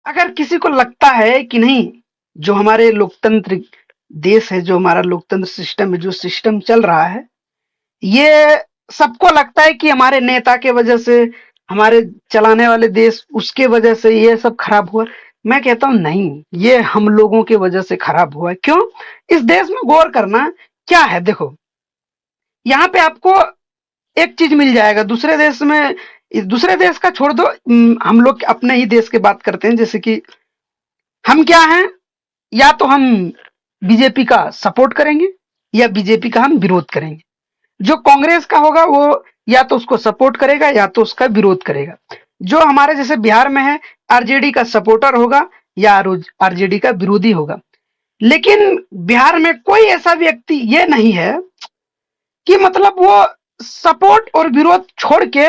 अगर किसी को लगता है कि नहीं, जो हमारे लोकतंत्र देश है, जो हमारा लोकतंत्र सिस्टम है, जो सिस्टम चल रहा है, ये सबको लगता है कि हमारे नेता के वजह से, हमारे चलाने वाले देश उसके वजह से ये सब खराब हुआ। मैं कहता हूँ नहीं, ये हम लोगों की वजह से खराब हुआ है। क्यों? इस देश में गौर करना क्या है, देखो, यहाँ पे आपको एक चीज मिल जाएगा दूसरे देश में। दूसरे देश का छोड़ दो, हम लोग अपने ही देश की बात करते हैं। जैसे कि हम क्या हैं, या तो हम बीजेपी का सपोर्ट करेंगे या बीजेपी का हम विरोध करेंगे। जो कांग्रेस का होगा वो या तो उसको सपोर्ट करेगा या तो उसका विरोध करेगा। जो हमारे जैसे बिहार में है, आरजेडी का सपोर्टर होगा या आरजेडी का विरोधी होगा। लेकिन बिहार में कोई ऐसा व्यक्ति ये नहीं है कि मतलब वो सपोर्ट और विरोध छोड़ के,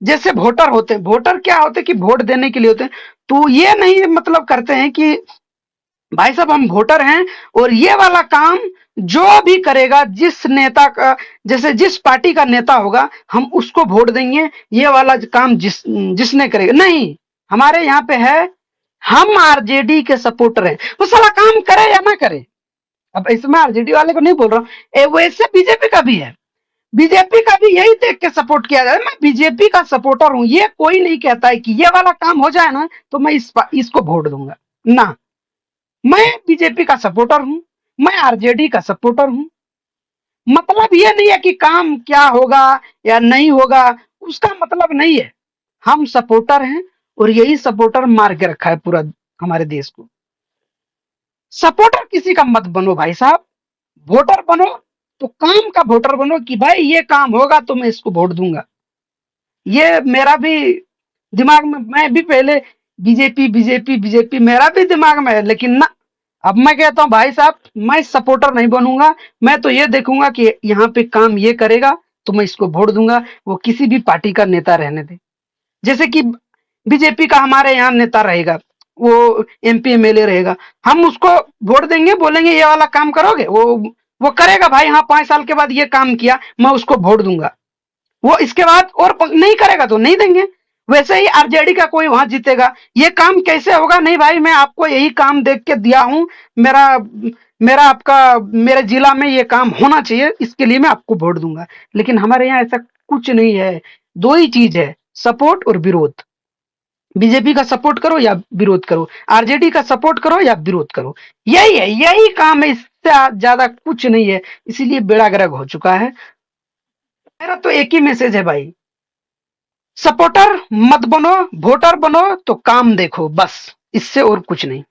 जैसे वोटर होते हैं, वोटर क्या होते हैं कि वोट देने के लिए होते हैं, तो ये नहीं मतलब करते हैं कि भाई साहब हम वोटर हैं और ये वाला काम जो भी करेगा, जिस नेता का, जैसे जिस पार्टी का नेता होगा हम उसको वोट देंगे, ये वाला काम जिसने करेगा नहीं। हमारे यहाँ पे है, हम आरजेडी के सपोर्टर हैं, वो साला काम करे या ना करे। अब इसमें आरजेडी वाले को नहीं बोल रहा हूँ, वैसे बीजेपी का भी है। बीजेपी का भी यही देख के सपोर्ट किया जाए, मैं बीजेपी का सपोर्टर हूं, ये कोई नहीं कहता है कि ये वाला काम हो जाए ना तो मैं इसको वोट दूंगा ना। मैं बीजेपी का सपोर्टर हूं, मैं आरजेडी का सपोर्टर हूं। मतलब ये नहीं है कि काम क्या होगा या नहीं होगा, उसका मतलब नहीं है। हम सपोर्टर हैं और यही सपोर्टर मार के रखा है पूरा हमारे देश को। सपोर्टर किसी का मत बनो भाई साहब, वोटर बनो तो काम का वोटर बनो कि भाई ये काम होगा तो मैं इसको वोट दूंगा। ये मेरा भी दिमाग में, मैं भी पहले बीजेपी बीजेपी बीजेपी मेरा भी दिमाग में है, लेकिन ना, अब मैं कहता हूँ भाई साहब मैं सपोर्टर नहीं बनूंगा। मैं तो ये देखूंगा कि यहाँ पे काम ये करेगा तो मैं इसको वोट दूंगा, वो किसी भी पार्टी का नेता रहने दे। जैसे कि बीजेपी का हमारे यहाँ नेता रहेगा, वो एमपी एमएलए रहेगा, हम उसको वोट देंगे, बोलेंगे ये वाला काम करोगे, वो करेगा भाई, हाँ 5 साल के बाद ये काम किया, मैं उसको वोट दूंगा। वो इसके बाद और नहीं करेगा तो नहीं देंगे। वैसे ही आरजेडी का कोई वहां जीतेगा, ये काम कैसे होगा, नहीं भाई मैं आपको यही काम देख के दिया हूं, मेरा मेरा आपका मेरे जिला में ये काम होना चाहिए, इसके लिए मैं आपको वोट दूंगा। लेकिन हमारे यहाँ ऐसा कुछ नहीं है। दो ही चीज है, सपोर्ट और विरोध। बीजेपी का सपोर्ट करो या विरोध करो, आरजेडी का सपोर्ट करो या विरोध करो, यही है, यही काम है, इससे ज्यादा कुछ नहीं है। इसीलिए बेड़ा गर्क हो चुका है। मेरा तो एक ही मैसेज है भाई, सपोर्टर मत बनो, वोटर बनो तो काम देखो, बस इससे और कुछ नहीं।